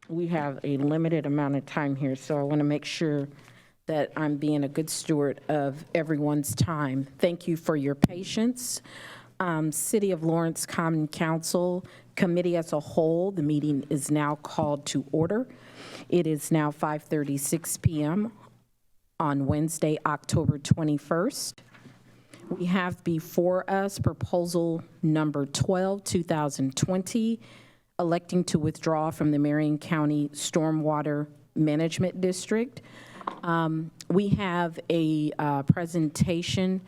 we have a limited amount of time here, so I want to make sure that I'm being a good steward of everyone's time. Thank you for your patience. City of Lawrence Common Council Committee as a whole, the meeting is now called to order. It is now 5:36 p.m. on Wednesday, October 21st. We have before us proposal number 12, 2020, electing to withdraw from the Marion County Stormwater Management District. We have a presentation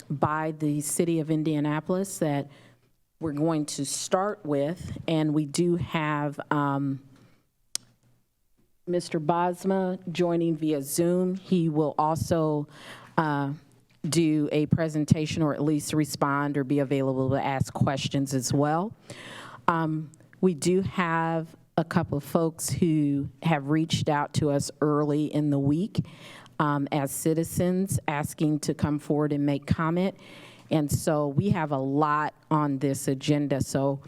by the City of Indianapolis that we're going to start with, and we do have Mr. Bosma joining via Zoom. He will also do a presentation, or at least respond or be available to ask questions as well. We do have a couple of folks who have reached out to us early in the week as citizens asking to come forward and make comment. And so we have a lot on this agenda. So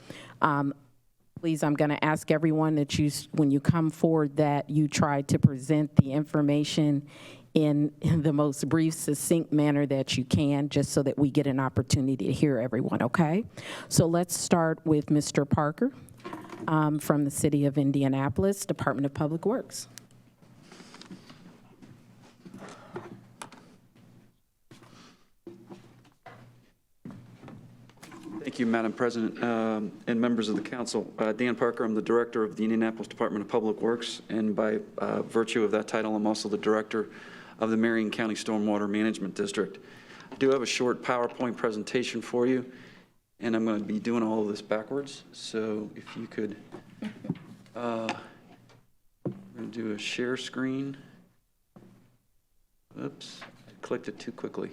please, I'm going to ask everyone that when you come forward, that you try to present the information in the most brief, succinct manner that you can, just so that we get an opportunity to hear everyone, okay? So let's start with Mr. Parker from the City of Indianapolis, Department of Public Works. Thank you, Madam President, and members of the council. Dan Parker, I'm the director of the Indianapolis Department of Public Works, and by virtue of that title, I'm also the director of the Marion County Stormwater Management District. I do have a short PowerPoint presentation for you, and I'm going to be doing all of this backwards. So if you could, we're going to do a share screen. Oops, I clicked it too quickly.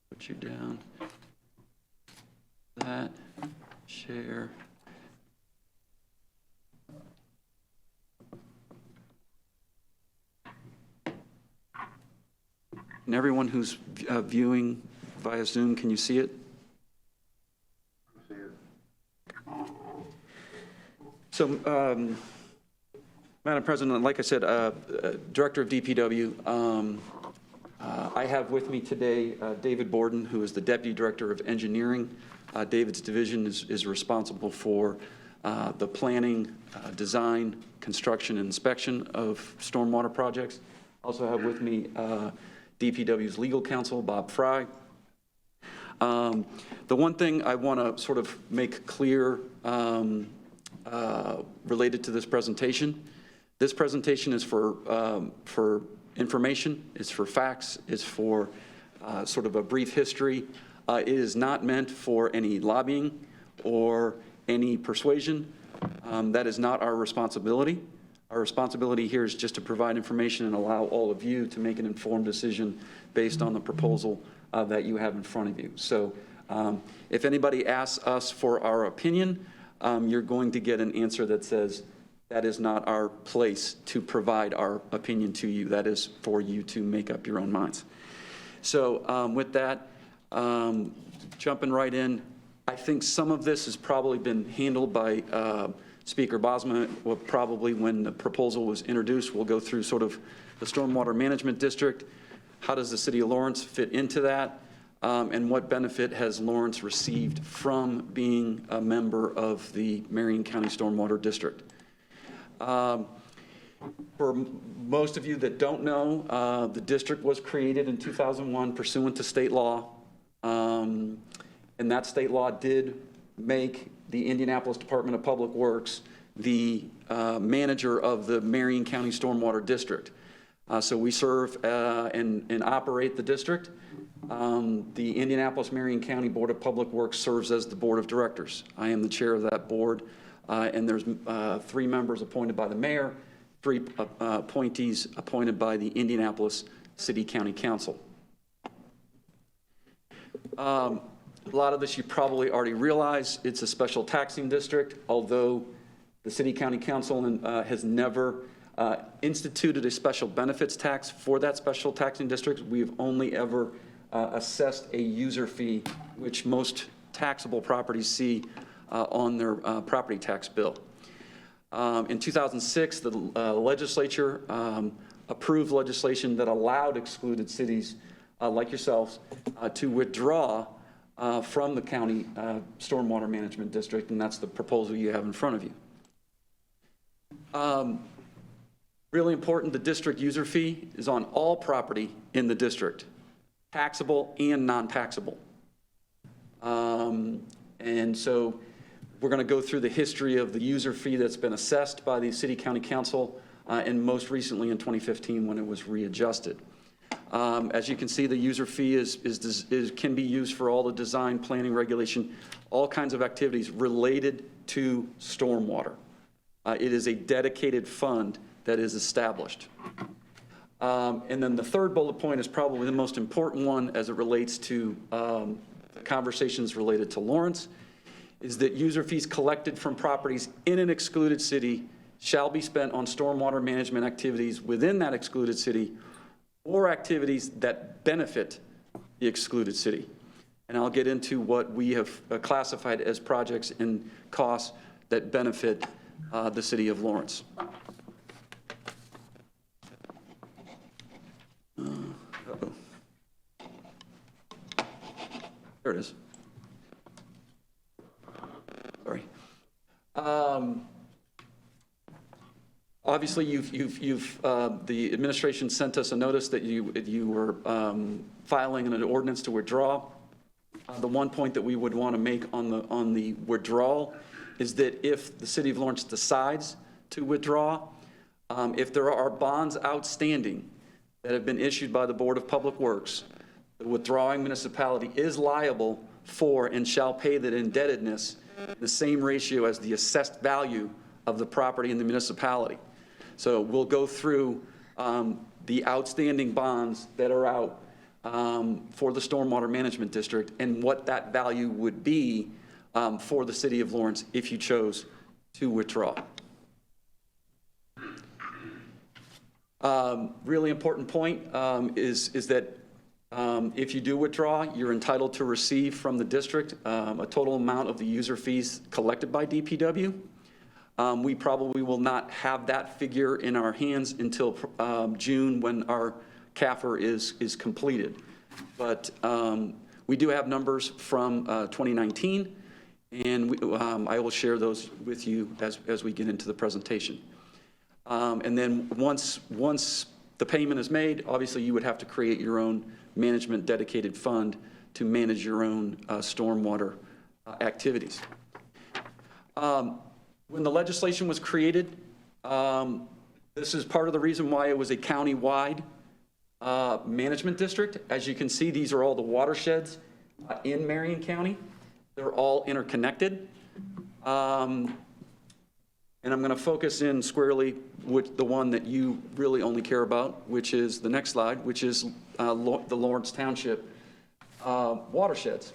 Put you down. That, share. And everyone who's viewing via Zoom, can you see it? I see it. So, Madam President, like I said, Director of DPW, I have with me today David Borden, who is the Deputy Director of Engineering. David's division is responsible for the planning, design, construction, and inspection of stormwater projects. Also have with me DPW's legal counsel, Bob Fry. The one thing I want to sort of make clear related to this presentation is for information, it's for facts, it's for sort of a brief history. It is not meant for any lobbying or any persuasion. That is not our responsibility. Our responsibility here is just to provide information and allow all of you to make an informed decision based on the proposal that you have in front of you. So if anybody asks us for our opinion, you're going to get an answer that says that is not our place to provide our opinion to you. That is for you to make up your own minds. So with that, jumping right in, I think some of this has probably been handled by Speaker Bosma. Probably when the proposal was introduced, we'll go through sort of the Stormwater Management District. How does the City of Lawrence fit into that? And what benefit has Lawrence received from being a member of the Marion County Stormwater District? For most of you that don't know, the district was created in 2001 pursuant to state law. And that state law did make the Indianapolis Department of Public Works the manager of the Marion County Stormwater District. So we serve and operate the district. The Indianapolis-Marion County Board of Public Works serves as the board of directors. I am the chair of that board, and there's 3 members appointed by the mayor, 3 appointees appointed by the Indianapolis City County Council. A lot of this you probably already realize. It's a special taxing district, although the City County Council has never instituted a special benefits tax for that special taxing district. We've only ever assessed a user fee, which most taxable properties see on their property tax bill. In 2006, the legislature approved legislation that allowed excluded cities like yourselves to withdraw from the county stormwater management district, and that's the proposal you have in front of you. Really important, the district user fee is on all property in the district, taxable and non-taxable. And so we're going to go through the history of the user fee that's been assessed by the City County Council and most recently in 2015 when it was readjusted. As you can see, the user fee can be used for all the design, planning, regulation, all kinds of activities related to stormwater. It is a dedicated fund that is established. And then the third bullet point is probably the most important one as it relates to conversations related to Lawrence, is that user fees collected from properties in an excluded city shall be spent on stormwater management activities within that excluded city or activities that benefit the excluded city. And I'll get into what we have classified as projects and costs that benefit the city of Lawrence. There it is. Sorry. Obviously, the administration sent us a notice that you were filing an ordinance to withdraw. The one point that we would want to make on the withdrawal is that if the city of Lawrence decides to withdraw, if there are bonds outstanding that have been issued by the Board of Public Works, the withdrawing municipality is liable for and shall pay that indebtedness the same ratio as the assessed value of the property in the municipality. So we'll go through the outstanding bonds that are out for the Stormwater Management District and what that value would be for the city of Lawrence if you chose to withdraw. Really important point is that if you do withdraw, you're entitled to receive from the district a total amount of the user fees collected by DPW. We probably will not have that figure in our hands until June when our CAFR is completed. But we do have numbers from 2019, and I will share those with you as we get into the presentation. And then once the payment is made, obviously you would have to create your own management dedicated fund to manage your own stormwater activities. When the legislation was created, this is part of the reason why it was a county-wide management district. As you can see, these are all the watersheds in Marion County. They're all interconnected. And I'm going to focus in squarely with the one that you really only care about, which is the next slide, which is the Lawrence Township watersheds.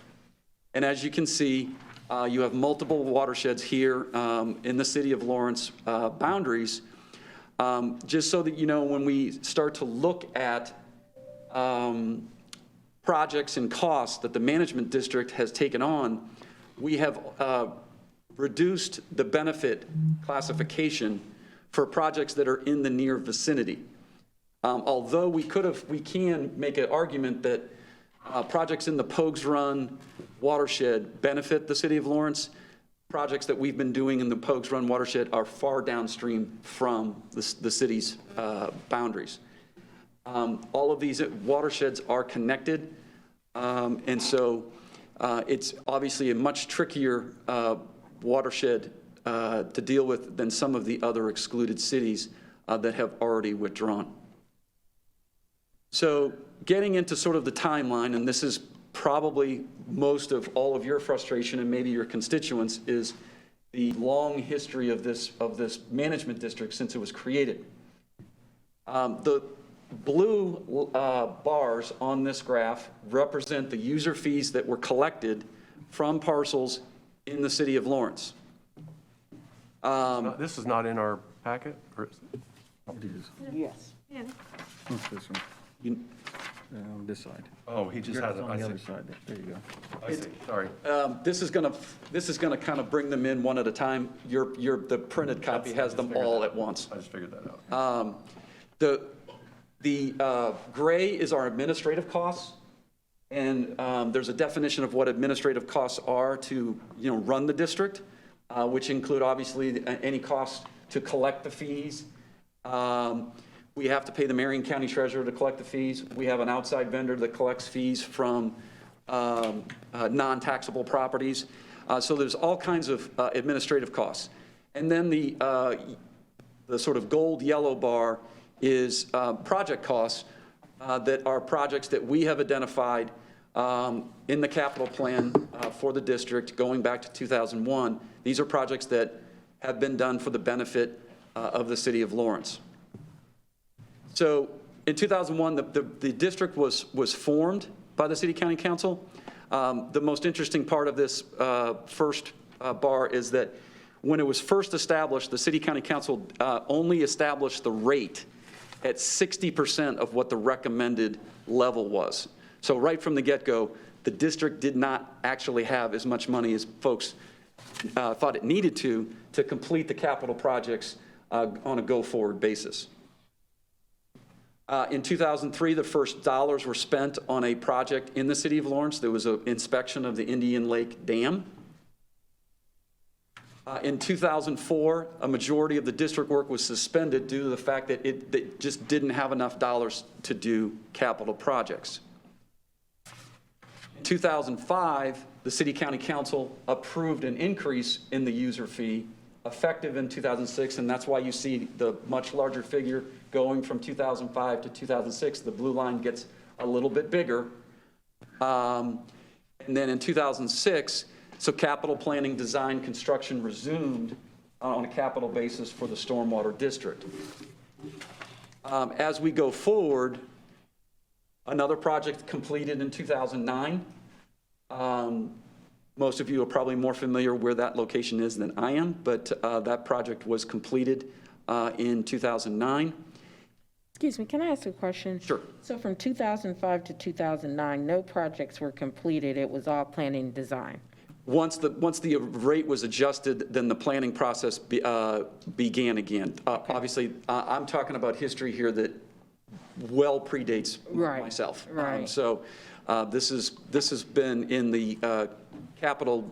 And as you can see, you have multiple watersheds here in the city of Lawrence boundaries. Just so that you know, when we start to look at projects and costs that the management district has taken on, we have reduced the benefit classification for projects that are in the near vicinity. Although we can make an argument that projects in the Pogues Run watershed benefit the city of Lawrence, projects that we've been doing in the Pogues Run watershed are far downstream from the city's boundaries. All of these watersheds are connected, and so it's obviously a much trickier watershed to deal with than some of the other excluded cities that have already withdrawn. So getting into sort of the timeline, and this is probably most of all of your frustration and maybe your constituents, is the long history of this management district since it was created. The blue bars on this graph represent the user fees that were collected from parcels in the city of Lawrence. This is not in our packet? Or is it? Yes. You, on this side. Oh, he just Yours has is it, on I the see. other side. There you go. I see, sorry. This is gonna kind of bring them in one at a time. The printed copy has them all at once. I just figured that out. The gray is our administrative costs, and there's a definition of what administrative costs are to, run the district, which include obviously any cost to collect the fees. We have to pay the Marion County Treasurer to collect the fees. We have an outside vendor that collects fees from non-taxable properties. So there's all kinds of administrative costs. And then the sort of gold yellow bar is project costs that are projects that we have identified in the capital plan for the district going back to 2001. These are projects that have been done for the benefit of the city of Lawrence. So in 2001, the district was formed by the City County Council. The most interesting part of this first bar is that when it was first established, the City County Council only established the rate at 60% of what the recommended level was. So right from the get-go, the district did not actually have as much money as folks thought it needed to complete the capital projects on a go-forward basis. In 2003, the first dollars were spent on a project in the city of Lawrence. There was an inspection of the Indian Lake Dam. In 2004, a majority of the district work was suspended due to the fact that it just didn't have enough dollars to do capital projects. In 2005, the City County Council approved an increase in the user fee effective in 2006, and that's why you see the much larger figure going from 2005 to 2006. The blue line gets a little bit bigger. And then in 2006, so capital planning, design, construction resumed on a capital basis for the stormwater district. As we go forward, another project completed in 2009. Most of you are probably more familiar where that location is than I am, but that project was completed in 2009. Excuse me, can I ask a question? Sure. So from 2005 to 2009, no projects were completed. It was all planning and design. Once the rate was adjusted, then the planning process began again. Obviously, I'm talking about history here that well predates myself. Right. So this has been in the capital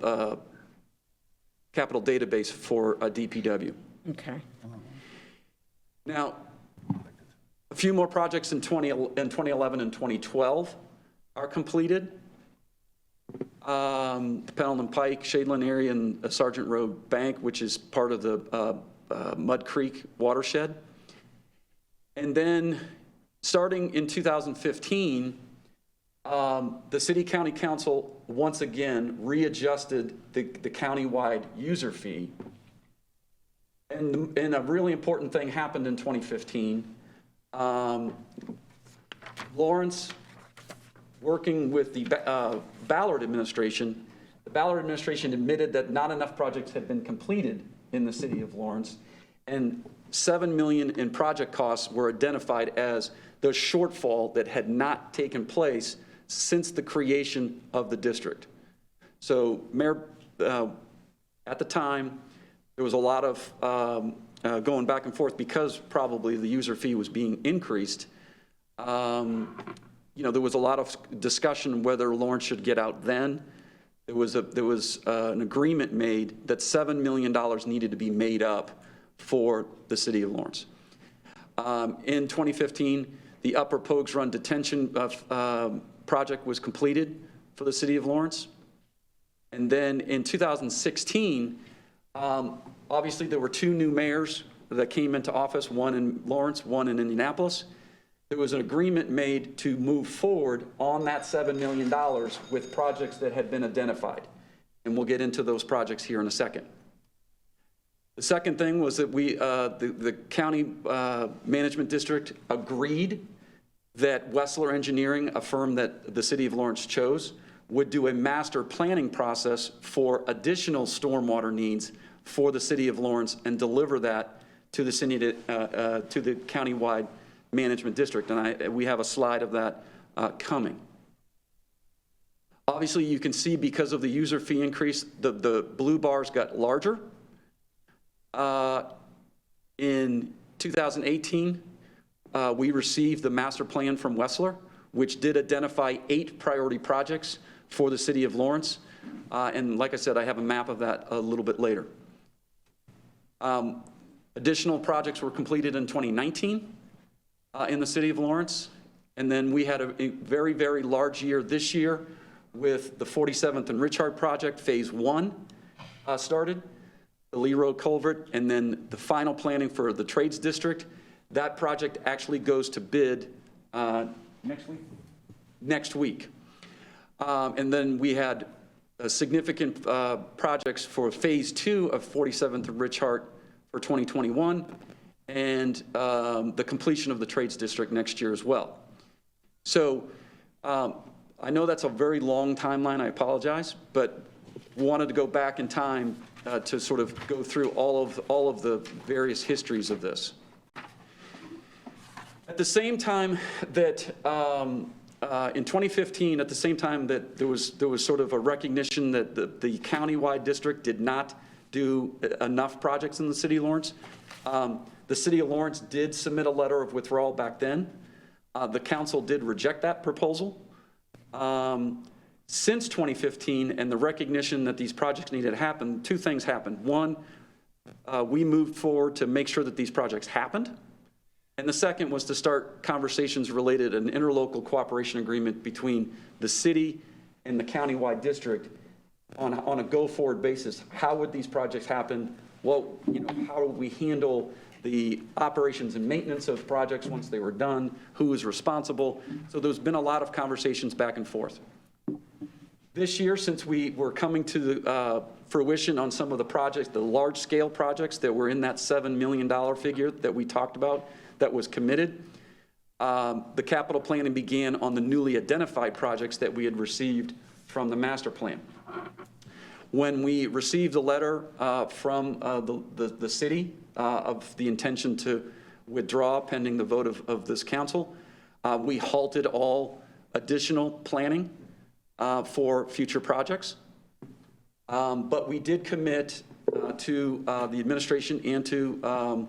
database for DPW. Okay. Now, a few more projects in 2011 and 2012 are completed. Pendleton Pike, Shadeland area, and Sergeant Road Bank, which is part of the Mud Creek watershed. And then starting in 2015, the City County Council once again readjusted the countywide user fee. And a really important thing happened in 2015. Lawrence, working with the Ballard administration, the Ballard administration admitted that not enough projects had been completed in the city of Lawrence, and $7 million in project costs were identified as the shortfall that had not taken place since the creation of the district. So, Mayor, at the time, there was a lot of going back and forth because probably the user fee was being increased. There was a lot of discussion whether Lawrence should get out then. There was an agreement made that $7 million needed to be made up for the city of Lawrence. In 2015, the Upper Pogues Run detention project was completed for the city of Lawrence. And then in 2016, obviously there were two new mayors that came into office, one in Lawrence, one in Indianapolis. There was an agreement made to move forward on that $7 million with projects that had been identified. And we'll get into those projects here in a second. The second thing was that the county management district agreed that Wessler Engineering, a firm that the city of Lawrence chose, would do a master planning process for additional stormwater needs for the city of Lawrence and deliver that to the city, to the countywide management district. And we have a slide of that coming. Obviously, you can see because of the user fee increase, the blue bars got larger. In 2018, we received the master plan from Wessler, which did identify 8 priority projects for the city of Lawrence. And like I said, I have a map of that a little bit later. Additional projects were completed in 2019 in the city of Lawrence. And then we had a very, very large year this year with the 47th and Richard project, phase 1 started, the Lee Road culvert, and then the final planning for the trades district. That project actually goes to bid next week. And then we had significant projects for phase 2 of 47th and Richard for 2021, and the completion of the trades district next year as well. So I know that's a very long timeline, I apologize, but wanted to go back in time to sort of go through all of the various histories of this. At the same time that, in 2015, at the same time that there was sort of a recognition that the countywide district did not do enough projects in the city of Lawrence, the city of Lawrence did submit a letter of withdrawal back then. The council did reject that proposal. Since 2015 and the recognition that these projects needed to happen, 2 things happened. One, we moved forward to make sure that these projects happened. And the second was to start conversations related to an interlocal cooperation agreement between the city and the countywide district on a go-forward basis. How would these projects happen? Well, how would we handle the operations and maintenance of projects once they were done? Who is responsible? So there's been a lot of conversations back and forth. This year, since we were coming to the fruition on some of the projects, the large-scale projects that were in that $7 million figure that we talked about, that was committed, the capital planning began on the newly identified projects that we had received from the master plan. When we received a letter from the city of the intention to withdraw pending the vote of this council, we halted all additional planning for future projects. But we did commit to the administration and to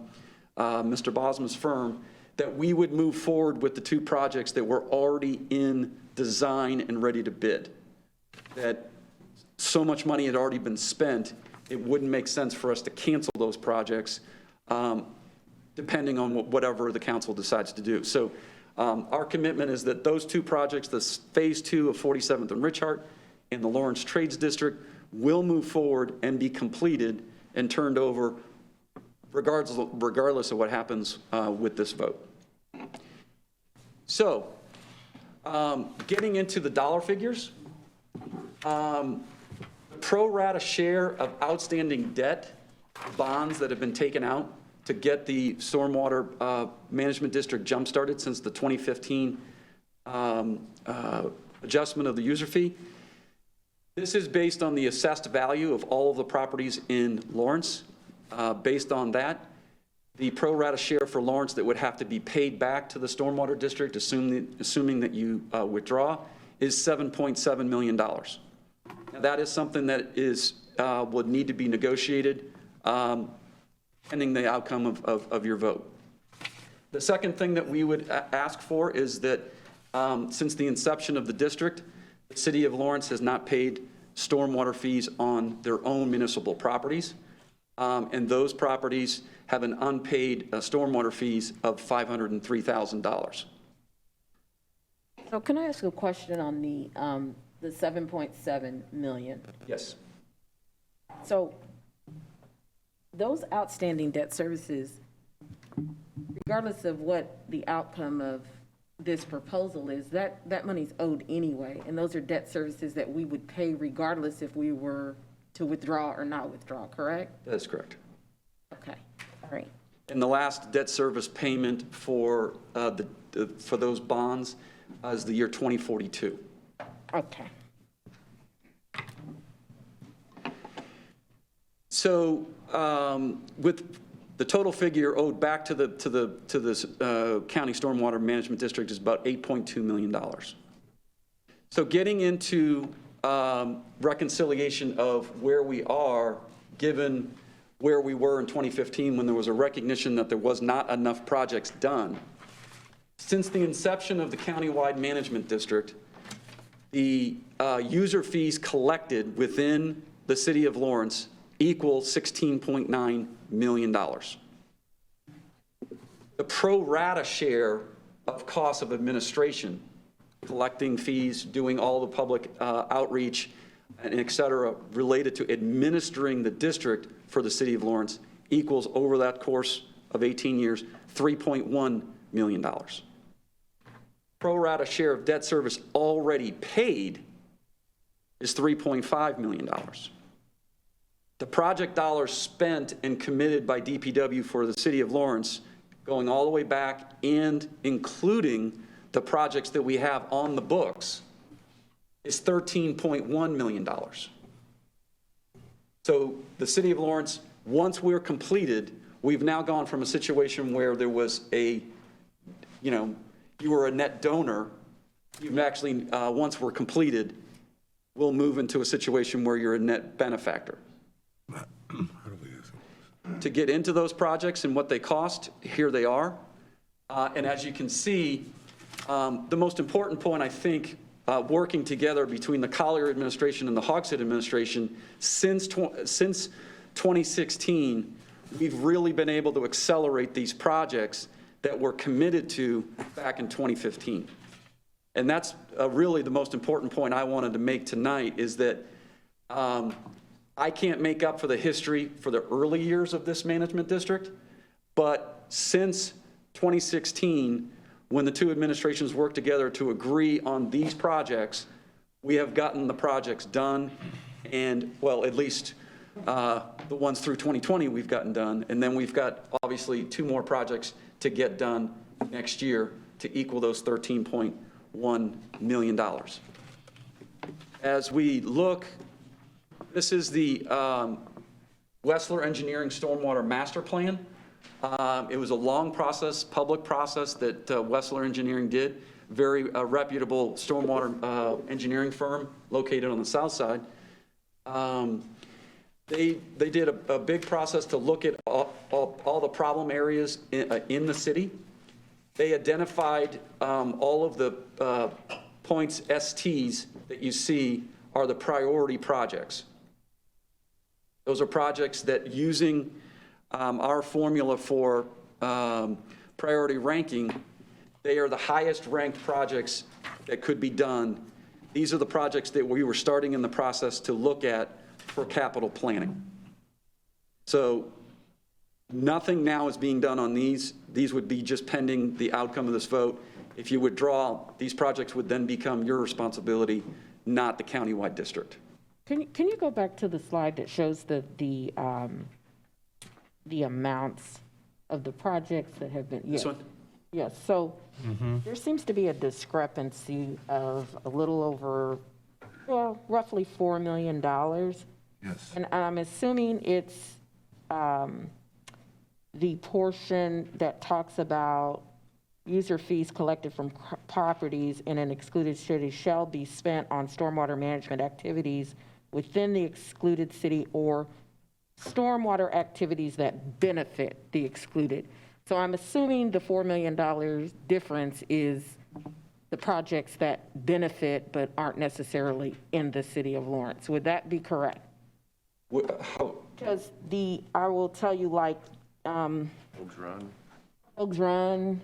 Mr. Bosma's firm that we would move forward with the 2 projects that were already in design and ready to bid. That so much money had already been spent, it wouldn't make sense for us to cancel those projects depending on whatever the council decides to do. So our commitment is that those 2 projects, the phase 2 of 47th and Richard and the Lawrence Trades District, will move forward and be completed and turned over regardless of what happens with this vote. So getting into the dollar figures, the pro rata share of outstanding debt bonds that have been taken out to get the stormwater management district jump-started since the 2015 adjustment of the user fee. This is based on the assessed value of all of the properties in Lawrence. Based on that, the pro rata share for Lawrence that would have to be paid back to the stormwater district, assuming that you withdraw, is $7.7 million. Now, that is something that would need to be negotiated pending the outcome of your vote. The second thing that we would ask for is that since the inception of the district, the city of Lawrence has not paid stormwater fees on their own municipal properties. And those properties have an unpaid stormwater fees of $503,000. So can I ask a question on the 7.7 million? Yes. So those outstanding debt services, regardless of what the outcome of this proposal is, that money's owed anyway, and those are debt services that we would pay regardless if we were to withdraw or not withdraw, correct? That's correct. Okay, all right. And the last debt service payment for those bonds is the year 2042. Okay. So with the total figure owed back to the county stormwater management district is about $8.2 million. So getting into reconciliation of where we are, given where we were in 2015 when there was a recognition that there was not enough projects done. Since the inception of the countywide management district, the user fees collected within the city of Lawrence equal $16.9 million. The pro rata share of costs of administration, collecting fees, doing all the public outreach, and et cetera, related to administering the district for the city of Lawrence equals, over that course of 18 years, $3.1 million. Pro rata share of debt service already paid is $3.5 million. The project dollars spent and committed by DPW for the city of Lawrence, going all the way back and including the projects that we have on the books, is $13.1 million. So the city of Lawrence, once we're completed, we've now gone from a situation where there was a, you were a net donor. You've actually, once we're completed, we'll move into a situation where you're a net benefactor. To get into those projects and what they cost, here they are. And as you can see, the most important point, I think, working together between the Collier administration and the Hogshead administration, since 2016, we've really been able to accelerate these projects that were committed to back in 2015. And that's really the most important point I wanted to make tonight, is that I can't make up for the history for the early years of this management district, but since 2016, when the two administrations worked together to agree on these projects, we have gotten the projects done, and, well, at least the ones through 2020 we've gotten done, and then we've got obviously 2 more projects to get done next year to equal those $13.1 million. As we look, this is the Wessler Engineering Stormwater Master Plan. It was a long process, public process that Wessler Engineering did, very reputable stormwater engineering firm located on the south side. They did a big process to look at all the problem areas in the city. They identified all of the points, STs, that you see are the priority projects. Those are projects that, using our formula for priority ranking, they are the highest ranked projects that could be done. These are the projects that we were starting in the process to look at for capital planning. So nothing now is being done on these. These would be just pending the outcome of this vote. If you withdraw, these projects would then become your responsibility, not the countywide district. Can you go back to the slide that shows the amounts of the projects that have been? This one? Yes. So there seems to be a discrepancy of a little over, well, roughly $4 million. Yes. And I'm assuming it's the portion that talks about user fees collected from properties in an excluded city shall be spent on stormwater management activities within the excluded city or stormwater activities that benefit the excluded. So I'm assuming the $4 million difference is the projects that benefit but aren't necessarily in the city of Lawrence. Would that be correct? Because I will tell you, like, Oaks Run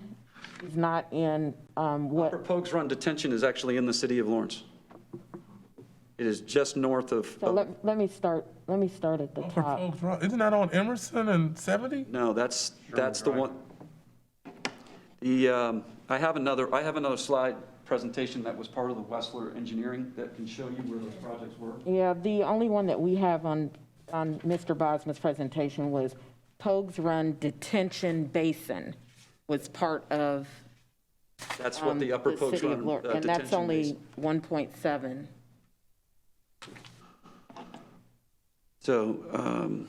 is not in what? Upper Pogues Run Detention is actually in the city of Lawrence. It is just north of. So let me start at the top. Isn't that on Emerson and 70? No, that's the one. I have another slide presentation that was part of the Wessler Engineering that can show you where those projects were. Yeah, the only one that we have on Mr. Bosma's presentation was Pogues Run Detention Basin was part of. That's what the Upper Pogues Run Lawrence, and that's only 1.7. So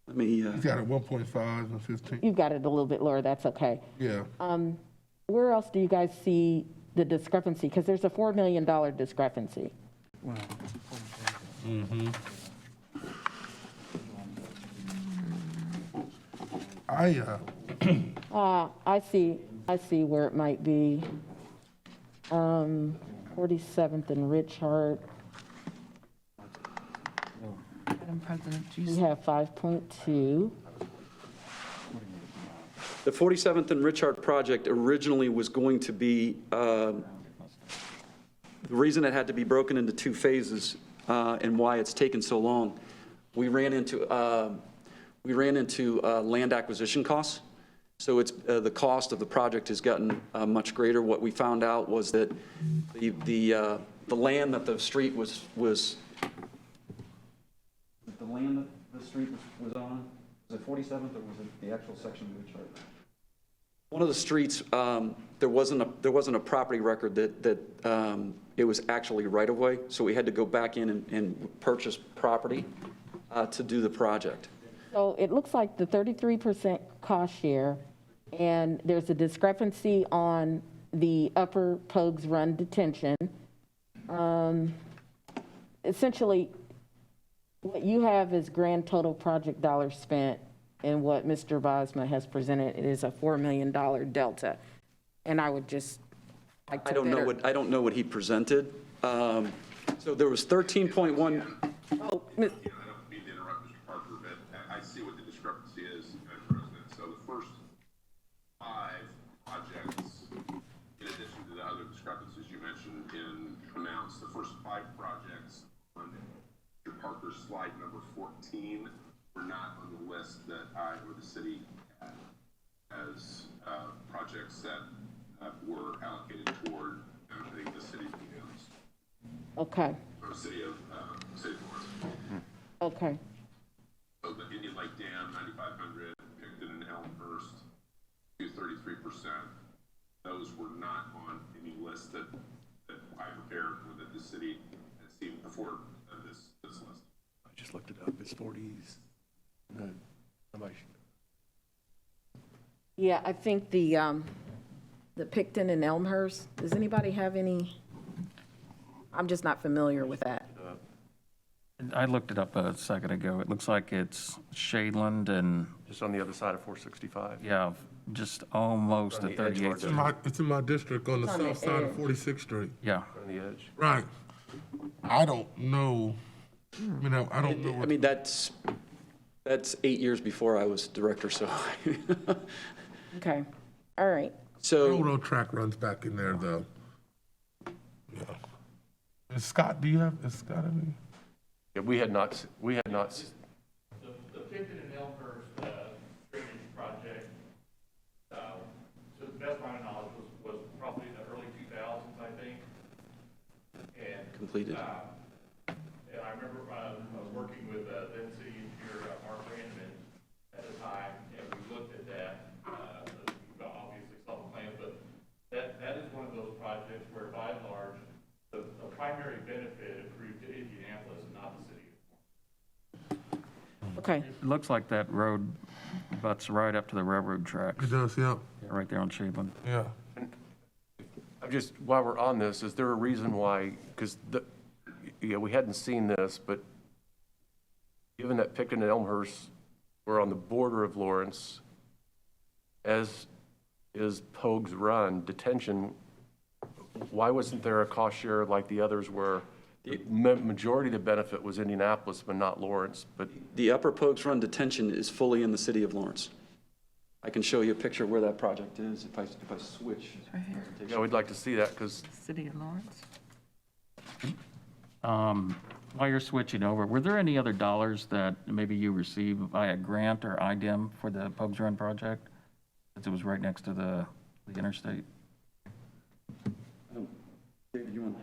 Let me, He's got it 1.5 and 15. You've got it a little bit lower, that's okay. Yeah. Where else do you guys see the discrepancy? Because there's a $4 million discrepancy. I see where it might be. 47th and Richard, Madam President, we have 5.2. the 47th and Richard project originally was going to be, the reason it had to be broken into two phases and why it's taken so long, we ran into land acquisition costs. So it's, the cost of the project has gotten much greater. What we found out was that the land that the street was the land that the street was on, was it 47th or was it the actual section of Richard? One of the streets, there wasn't a property record that it was actually right of way, so we had to go back in and purchase property to do the project. So it looks like the 33% cost share, and there's a discrepancy on the Upper Pogues Run detention. Essentially, what you have is grand total project dollars spent, and what Mr. Bosma has presented, it is a $4 million delta. And I would just like to I don't know what he presented. So there was 13.1. Oh, Yeah, I don't mean to interrupt, Mr. Parker, but I see what the discrepancy is, Madam President. So the first 5 projects, in addition to the other discrepancies you mentioned in amounts, the first 5 projects on Mr. Parker's slide number 14 were not on the list that I or the city had as projects that were allocated toward, I think, the city owns, okay, or city of Lawrence. okay. So the Indian Lake Dam, 9,500, Picton and Elmhurst, 33%. Those were not on any list that I prepared or that the city had seen before this list. I just looked it up. It's 40s. No, somebody should. Yeah, I think the Picton and Elmhurst, does anybody have any? I'm just not familiar with that. I looked it up a second ago. It looks like it's Shadeland and, Just on the other side of 465. yeah, just almost On at the edge of our 38th. It's in my district on the on the south side of edge. 46th Street. Yeah. On the edge. Right. I don't know. I don't know. I mean, that's 8 years before I was director, so. Okay, all right. So, Railroad track runs back in there, though. Yeah. And Scott, is Scott in Yeah, we had not. The Picton and Elmhurst drainage project, to the best of my knowledge, was probably in the early 2000s, I think. And completed. and I remember working with then city engineer Mark Randman at the time, and we looked at that. We obviously saw the plans, but that is one of those projects where, by and large, the primary benefit accrued to Indianapolis and not the city. Okay, It looks like that road butts right up to the railroad tracks, It does, yeah. right there on Shadeland. Yeah. I'm just, while we're on this, is there a reason why, because we hadn't seen this, but given that Picton and Elmhurst were on the border of Lawrence, as is Pogues Run detention, why wasn't there a cost share like the others were? The majority of the benefit was Indianapolis, but not Lawrence, but The Upper Pogues Run detention is fully in the city of Lawrence. I can show you a picture of where that project is if I switch. right here, yeah, we'd like to see that, because City of Lawrence. While you're switching over, were there any other dollars that maybe you received via grant or IDEM for the Pogues Run project? Since it was right next to the interstate? David, you want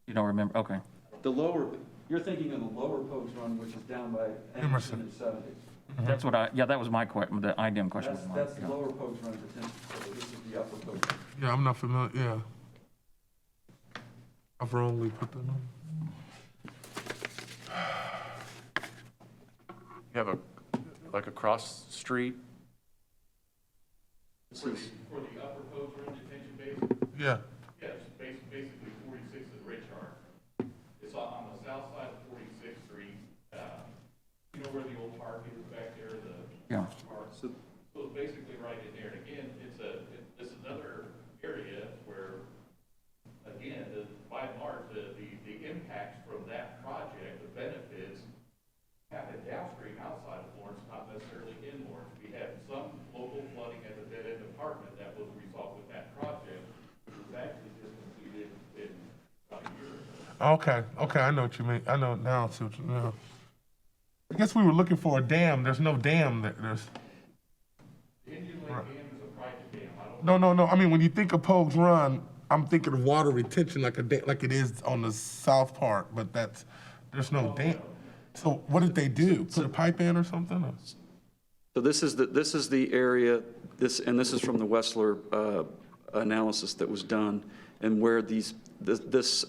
You don't remember? Okay. the lower, you're thinking of the lower Pogues Run, which is down by Emerson and 70. That's what that was my question, the IDEM question was mine. That's the yeah. lower Pogues Run detention, so this is the Upper Pogues. Yeah, I'm not familiar, yeah. I've wrongly put that on. you have like across the street? For the upper Post Run detention basin, Yeah, yes, basically 46 is Richard. It's on the south side of 46th Street. You know where the old park is back there, the Yeah. park? So it's basically right in there. And again, this is another area where, again, by and large, the impacts from that project, the benefits, happen downstream outside of Lawrence, not necessarily in Lawrence. We had some local flooding at the dead end apartment that was a result of that project, which was actually just completed in about a year ago. okay, I know what you mean. I know now. I see what you know. I guess we were looking for a dam. There's no dam there. The Indian Lake Dam is a private dam. I don't No. I mean, when you think of Pogues Run, I'm thinking of water retention like like it is on the south part, but there's no dam. So what did they do? Put a pipe in or something? Or? So this is the area, this is from the Wessler analysis that was done, and where this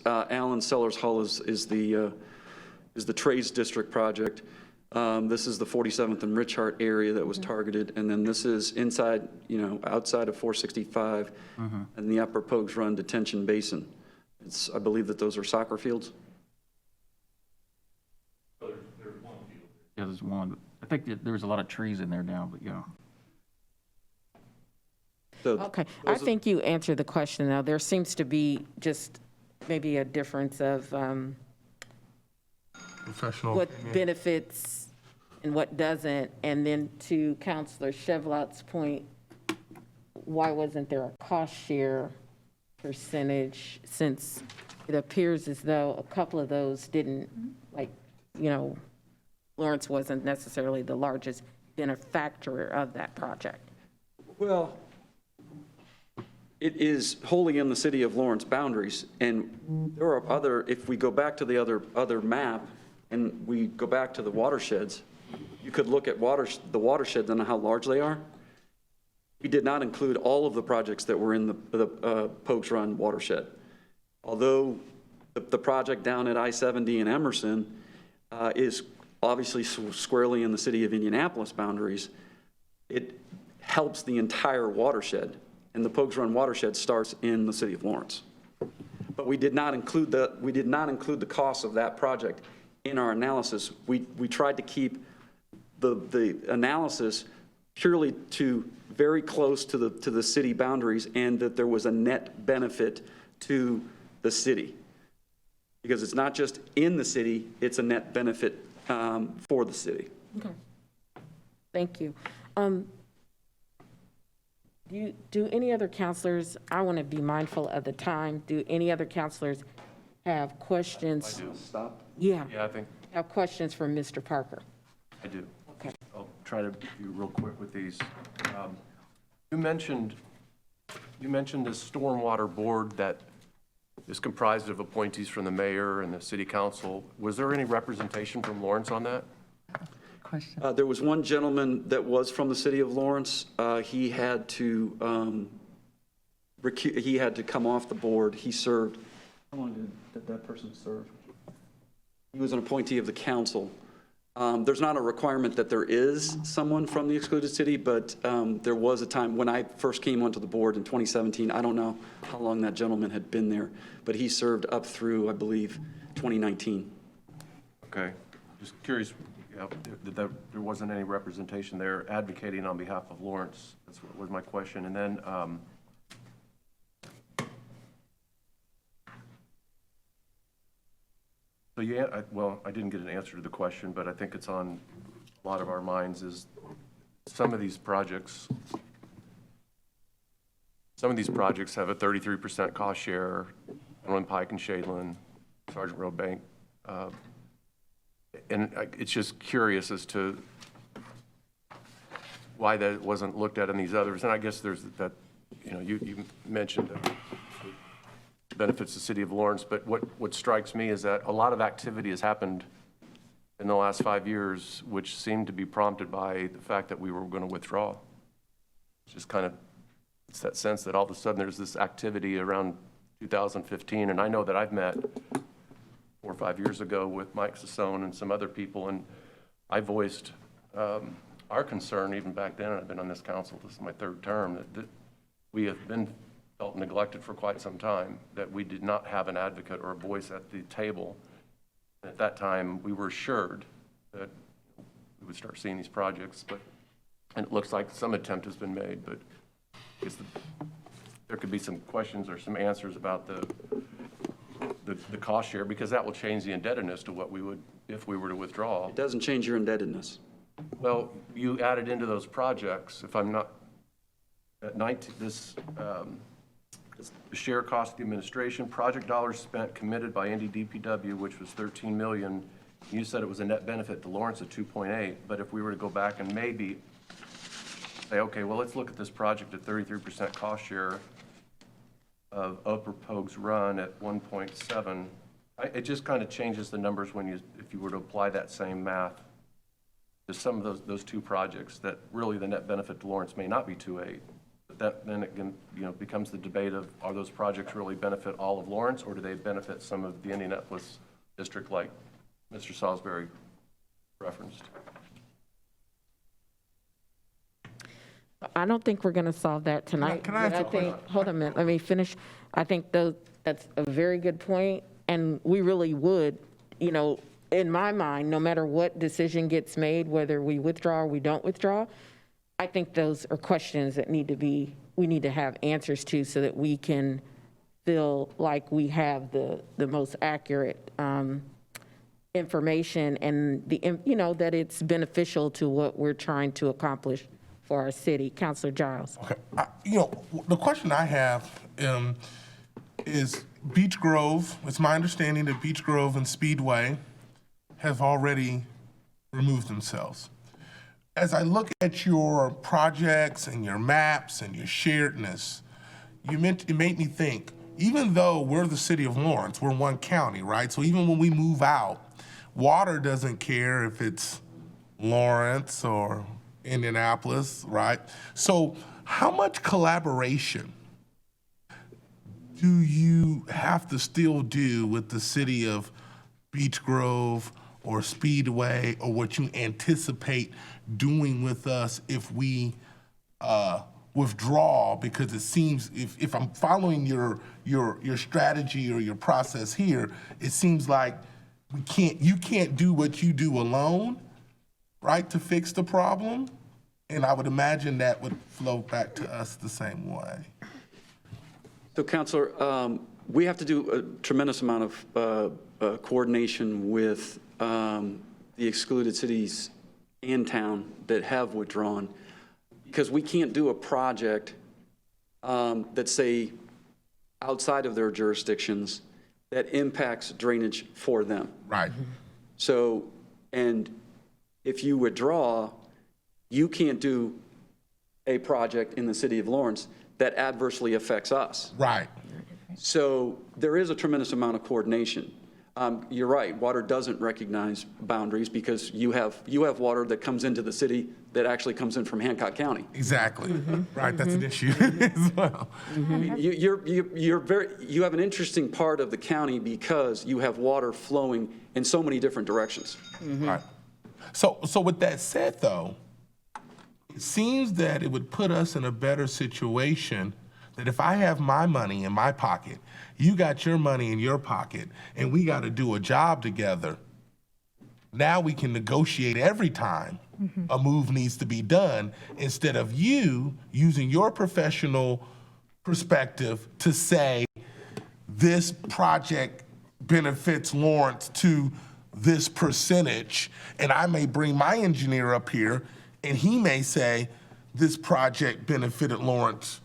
Allen Sellers Hull is the Trades District project. This is the 47th and Richart area that was targeted, and then this is inside, outside of 465 and the Upper Pogues Run Detention Basin. I believe that those are soccer fields. Yeah, there's one. I think that there was a lot of trees in there now, but yeah. So Okay, I think you answered the question now. There seems to be just maybe a difference of Professional. what opinion. benefits and what doesn't. And then to Counselor Chevlot's point, why wasn't there a cost share percentage, since it appears as though a couple of those didn't, Lawrence wasn't necessarily the largest benefactor of that project. Well, it is wholly in the city of Lawrence boundaries, and there are other, if we go back to the other map, and we go back to the watersheds, you could look at the watersheds and how large they are. We did not include all of the projects that were in the Pogues Run watershed. Although the project down at I-70 in Emerson is obviously squarely in the city of Indianapolis boundaries, it helps the entire watershed, and the Pogues Run watershed starts in the city of Lawrence. But we did not include the cost of that project in our analysis. We tried to keep the analysis purely to very close to the city boundaries, and that there was a net benefit to the city. Because it's not just in the city, it's a net benefit for the city. Okay. Thank you. Do any other counselors, I want to be mindful of the time, do any other counselors have questions? I do. Stop. Yeah, Yeah, I think have questions for Mr. Parker? I do. Okay. I'll try to be real quick with these. You mentioned this stormwater board that is comprised of appointees from the mayor and the city council. Was there any representation from Lawrence on that? Question. There was one gentleman that was from the city of Lawrence. He had to come off the board. He served. How long did that person serve? He was an appointee of the council. There's not a requirement that there is someone from the excluded city, but there was a time when I first came onto the board in 2017. I don't know how long that gentleman had been there, but he served up through, I believe, 2019. Okay, just curious, that there wasn't any representation there advocating on behalf of Lawrence. That's what was my question. And then, so yeah, I didn't get an answer to the question, but I think it's on a lot of our minds, is some of these projects have a 33% cost share, Inland Pike and Shadeland, Sergeant Road Bank. And it's just curious as to why that wasn't looked at in these others. And I guess there's that, you mentioned the benefits the city of Lawrence, but what strikes me is that a lot of activity has happened in the last 5 years, which seemed to be prompted by the fact that we were going to withdraw. It's just kind of, it's that sense that all of a sudden there's this activity around 2015. And I know that I've met 4 or 5 years ago with Mike Sassone and some other people, and I voiced our concern, even back then, and I've been on this council, this is my third term, that we have been felt neglected for quite some time, that we did not have an advocate or a voice at the table. At that time, we were assured that we would start seeing these projects, and it looks like some attempt has been made, but I guess there could be some questions or some answers about the cost share, because that will change the indebtedness to what we would, if we were to withdraw. It doesn't change your indebtedness. Well, you added into those projects, if I'm not, at 19, this share cost of the administration, project dollars spent committed by NDDPW, which was 13 million. You said it was a net benefit to Lawrence of 2.8, but if we were to go back and maybe say, okay, well, let's look at this project at 33% cost share of Upper Pogues Run at 1.7, it just kind of changes the numbers when if you were to apply that same math to some of those two projects, that really the net benefit to Lawrence may not be 2.8. But then it can, becomes the debate of, are those projects really benefit all of Lawrence, or do they benefit some of the Indianapolis district like Mr. Salisbury referenced? I don't think we're going to solve that tonight. Can I ask but a question? Hold on a minute, let me finish. I think that's a very good point, and we really would, in my mind, no matter what decision gets made, whether we withdraw or we don't withdraw, I think those are questions that we need to have answers to, so that we can feel like we have the most accurate information, and that it's beneficial to what we're trying to accomplish for our city. Councilor Giles. Okay. The question I have is Beech Grove. It's my understanding that Beech Grove and Speedway have already removed themselves. As I look at your projects and your maps and your sharedness, it made me think, even though we're the city of Lawrence, we're one county, right? So even when we move out, water doesn't care if it's Lawrence or Indianapolis, right? So how much collaboration do you have to still do with the city of Beech Grove or Speedway, or what you anticipate doing with us if we withdraw? Because it seems, if I'm following your strategy or your process here, it seems like you can't do what you do alone, right, to fix the problem? And I would imagine that would flow back to us the same way. So, Counselor, we have to do a tremendous amount of coordination with the excluded cities and town that have withdrawn, because we can't do a project that's, say, outside of their jurisdictions that impacts drainage for them. Right. So, and if you withdraw, you can't do a project in the city of Lawrence that adversely affects us. Right. So there is a tremendous amount of coordination. You're right, water doesn't recognize boundaries, because you have water that comes into the city that actually comes in from Hancock County. Exactly. Right, that's an issue as well. I mean, you have an interesting part of the county because you have water flowing in so many different directions. Right. So with that said, though, it seems that it would put us in a better situation that if I have my money in my pocket, you got your money in your pocket, and we got to do a job together, now we can negotiate every time a move needs to be done, instead of you using your professional perspective to say, this project benefits Lawrence to this percentage, and I may bring my engineer up here, and he may say, this project benefited Lawrence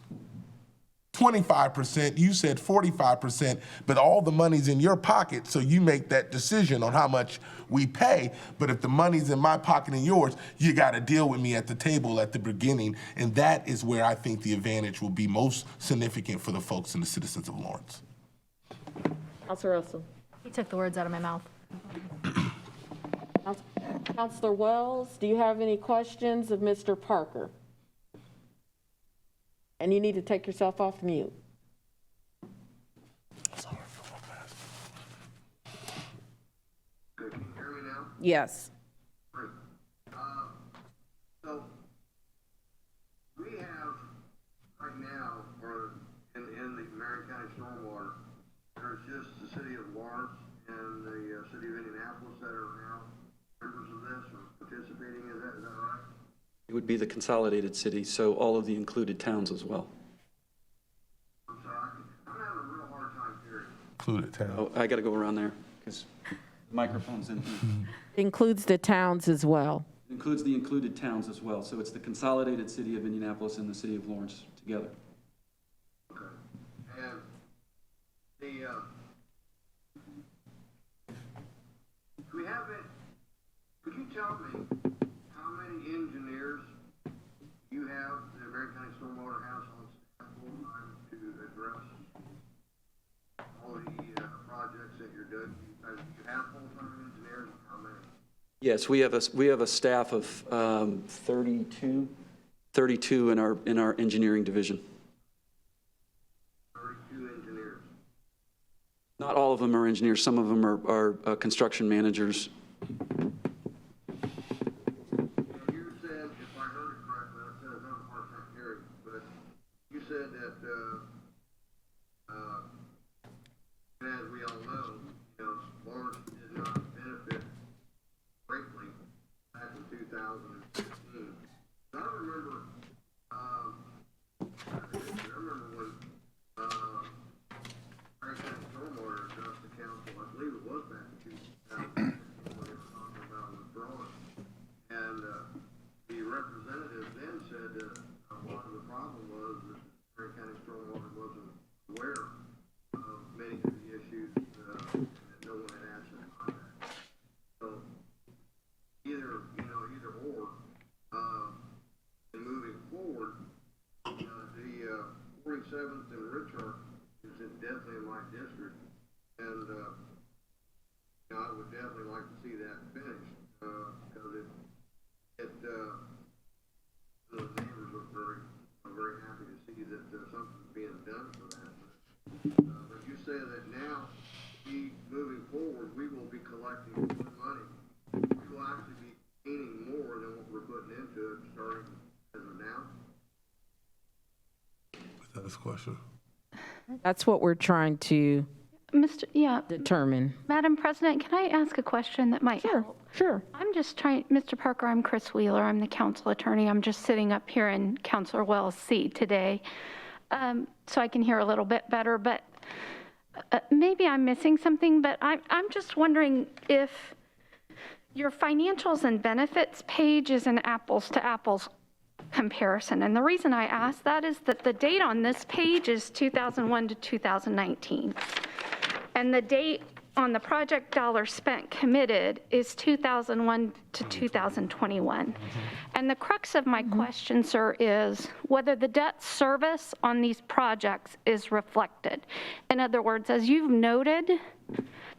25%, you said 45%, but all the money's in your pocket, so you make that decision on how much we pay. But if the money's in my pocket and yours, you gotta deal with me at the table at the beginning, and that is where I think the advantage will be most significant for the folks and the citizens of Lawrence. Councilor Russell. He took the words out of my mouth. Councilor Wells, do you have any questions of Mr. Parker? And you need to take yourself off mute. Good, can you hear me now? Yes. Great. So just the city of Lawrence and the city of Indianapolis that are now members of this or participating in that? Is that right? It would be the consolidated city, so all of the included towns as well. I'm sorry, I'm having a real hard time hearing. Included town. Oh, I got to go around there because the microphone's in here. Includes the towns as well. It includes the included towns as well. So it's the consolidated city of Indianapolis and the city of Lawrence together. Okay. And the, do we have it, could you tell me how many engineers you have, the American County Stormwater has on staff full-time to address all the projects that you're doing? Do you have full-time engineers, and how many? Yes, we have a staff of 32 in our engineering division. 32 engineers. Not all of them are engineers. Some of them are construction managers. And you said, if I heard it correctly, I said I'm having a hard time hearing, but you said that, as we all know, Lawrence did not benefit greatly back in 2015. I remember, when, Frank County Stormwater addressed the council, I believe it was back in 2015, when they were talking about withdrawing. And, the representative then said that a lot of the problem was that Frank County Stormwater wasn't aware of many of the issues, and that no one had asked them on that. So, either or, and moving forward, the 47th and Richard is definitely in my district, and I would definitely like to see that finished, because the neighbors are very happy to see that something's being done for that. But you say that now, moving forward, we will be collecting more money. We will actually be gaining more than what we're putting into it, starting as of now. That's a question. That's what we're trying to Yeah, determine. Madam President, can I ask a question that might help? Sure. I'm just trying, Mr. Parker, I'm Chris Wheeler, I'm the council attorney. I'm just sitting up here in Councilor Wells' seat today, so I can hear a little bit better, but maybe I'm missing something, but I'm just wondering if your financials and benefits page is an apples to apples comparison. And the reason I ask that is that the date on this page is 2001 to 2019. And the date on the project dollars spent committed is 2001 to 2021. And the crux of my question, sir, is whether the debt service on these projects is reflected. In other words, as you've noted,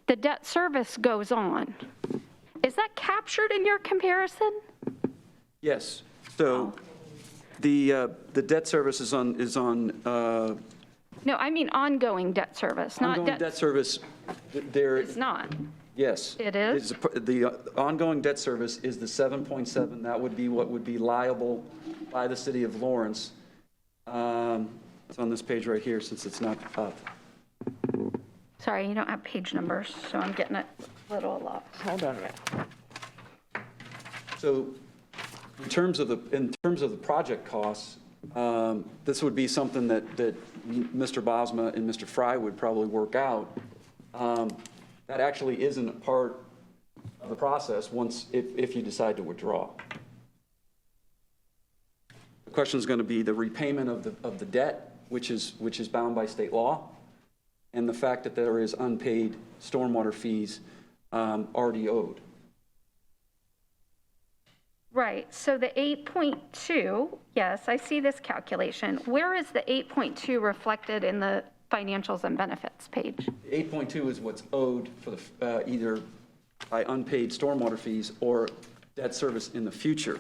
the debt service goes on. Is that captured in your comparison? Yes. So the debt service is on No, I mean ongoing debt service, not ongoing debt service. There It's not. Yes. It is? The ongoing debt service is the 7.7. That would be what would be liable by the city of Lawrence. It's on this page right here since it's not up. Sorry, you don't have page numbers, so I'm getting it a little lost. Hold on a minute. So in terms of the project costs, this would be something that Mr. Bosma and Mr. Fry would probably work out. That actually isn't a part of the process if you decide to withdraw. The question is going to be the repayment of the debt, which is bound by state law, and the fact that there is unpaid stormwater fees already owed. Right, so the 8.2, yes, I see this calculation. Where is the 8.2 reflected in the financials and benefits page? 8.2 is what's owed for the, either by unpaid stormwater fees or debt service in the future.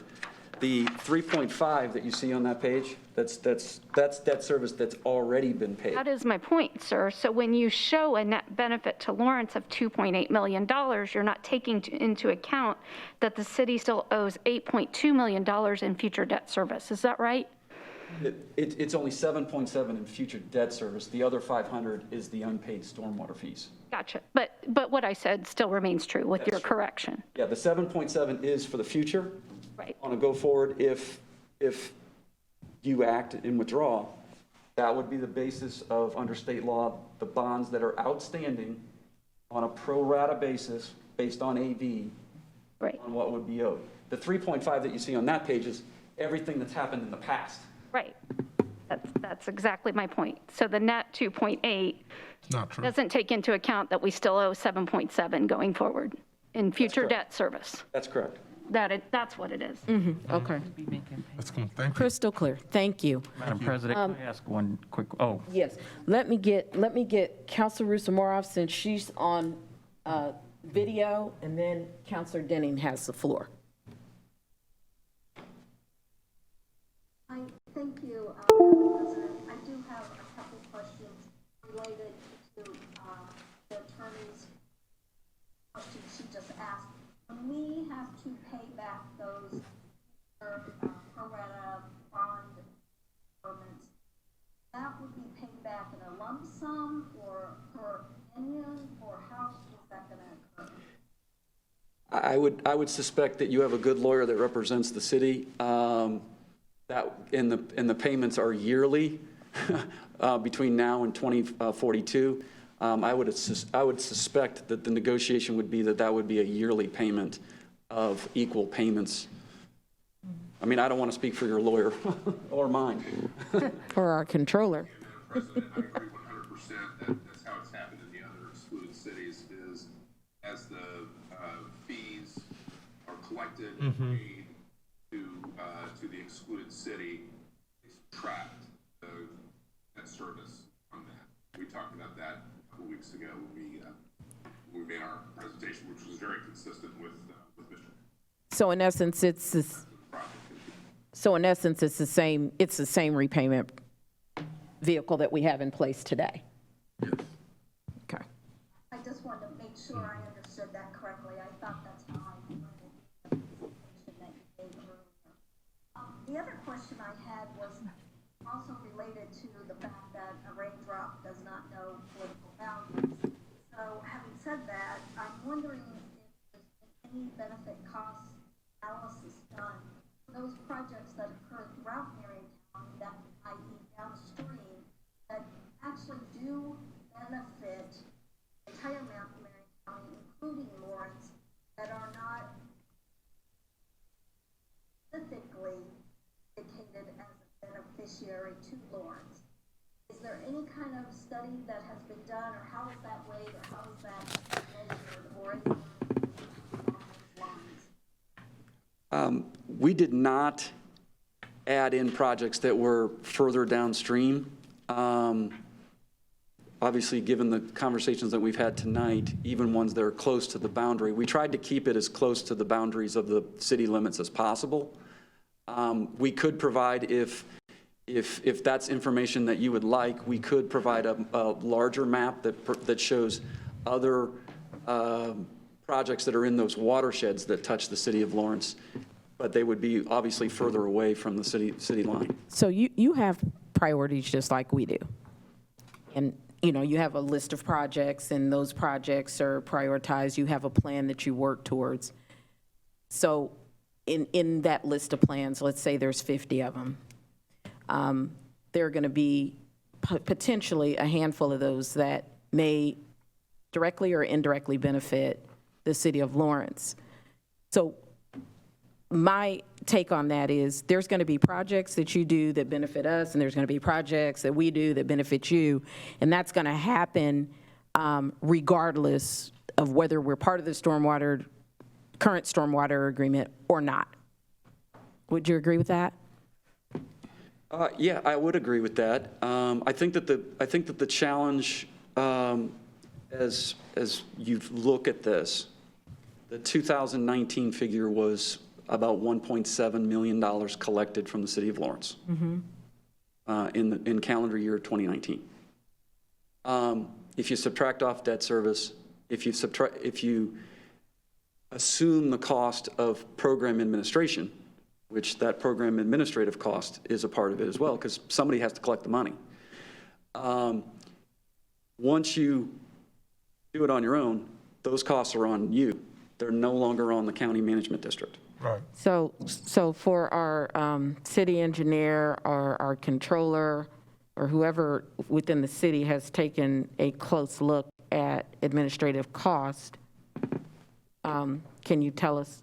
The 3.5 that you see on that page, that's debt service that's already been paid. That is my point, sir. So when you show a net benefit to Lawrence of $2.8 million, you're not taking into account that the city still owes $8.2 million in future debt service. Is that right? It's only 7.7 in future debt service. The other 500 is the unpaid stormwater fees. Gotcha. But what I said still remains true with your correction. Yeah, the 7.7 is for the future. Right. On a go forward, if you act and withdraw, that would be the basis of, under state law, the bonds that are outstanding on a pro rata basis based on AV Right. on what would be owed. The 3.5 that you see on that page is everything that's happened in the past. Right. That's exactly my point. So the net 2.8 It's not true. doesn't take into account that we still owe 7.7 going forward in future correct. debt service. That's correct. That's what it is. Okay, Be making That's cool. Thank you. crystal clear. Thank you. Madam President, can I ask one quick, Yes, let me get Counselor Rusamorov since she's on video, and then Counselor Denning has the floor. Thank you, Madam President. I do have a couple questions related to the attorney's question she just asked. When we have to pay back those pro rata bond payments, that would be paid back in a lump sum or per opinion, or how is that going to occur? I would suspect that you have a good lawyer that represents the city. That and the payments are yearly between now and 2042. I would suspect that the negotiation would be that would be a yearly payment of equal payments. I mean, I don't want to speak for your lawyer or mine. For our controller. Madam President, I agree 100% that that's how it's happened in the other excluded cities is as the fees are collected and paid to the excluded city, they subtract the debt service from that. We talked about that a couple weeks ago when we made our presentation, which was very consistent with Mr. So in essence, it's the same repayment vehicle that we have in place today. Okay. I just wanted to make sure I understood that correctly. I thought that's how I read the information that you gave earlier. The other question I had was also related to the fact that a raindrop does not know political boundaries. So having said that, I'm wondering if there's been any benefit cost analysis done for those projects that occur throughout Marion County, that i.e. downstream, that actually do benefit the entire Marion County, including Lawrence, that are not specifically indicated as a beneficiary to Lawrence. Is there any kind of study that has been done, or how is that weighed, or how is that measured, or anything along those lines? We did not add in projects that were further downstream. Obviously, given the conversations that we've had tonight, even ones that are close to the boundary, we tried to keep it as close to the boundaries of the city limits as possible. We could provide, if that's information that you would like, we could provide a larger map that shows other projects that are in those watersheds that touch the city of Lawrence, but they would be obviously further away from the city line. So you have priorities just like we do. And, you have a list of projects, and those projects are prioritized. You have a plan that you work towards. So in that list of plans, let's say there's 50 of them, there are going to be potentially a handful of those that may directly or indirectly benefit the city of Lawrence. So my take on that is there's going to be projects that you do that benefit us, and there's going to be projects that we do that benefit you, and that's going to happen regardless of whether we're part of the current stormwater agreement or not. Would you agree with that? Yeah, I would agree with that. I think that the challenge, as you look at this, the 2019 figure was about $1.7 million collected from the city of Lawrence in calendar year 2019. If you subtract off debt service, if you assume the cost of program administration, which that program administrative cost is a part of it as well, because somebody has to collect the money. Once you do it on your own, those costs are on you. They're no longer on the county management district. Right. So for our city engineer or our controller or whoever within the city has taken a close look at administrative cost, can you tell us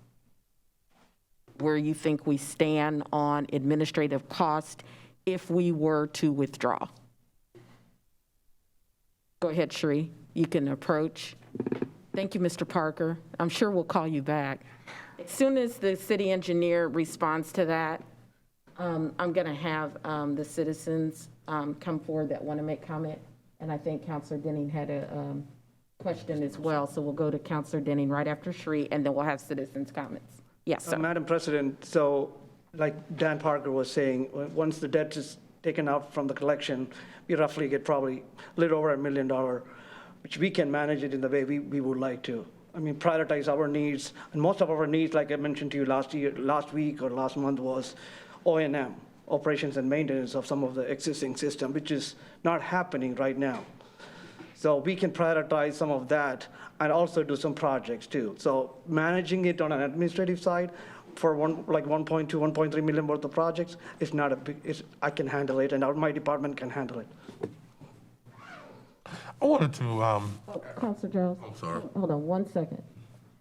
where you think we stand on administrative cost if we were to withdraw? Go ahead, Sheree. You can approach. Thank you, Mr. Parker. I'm sure we'll call you back. As soon as the city engineer responds to that, I'm going to have the citizens come forward that want to make comment. And I think Councilor Denning had a question as well. So we'll go to Councilor Denning right after Sheree, and then we'll have citizens' comments. Yes, sir. Madam President, so like Dan Parker was saying, once the debt is taken out from the collection, we roughly get probably a little over $1 million, which we can manage it in the way we would like to. I mean, prioritize our needs, and most of our needs, like I mentioned to you last week or last month, was O&M, operations and maintenance of some of the existing system, which is not happening right now. So we can prioritize some of that and also do some projects too. So managing it on an administrative side for like 1.2, 1.3 million worth of projects is not a big, I can handle it, and my department can handle it. I wanted to, Councilor Giles. I'm sorry. Hold on 1 second.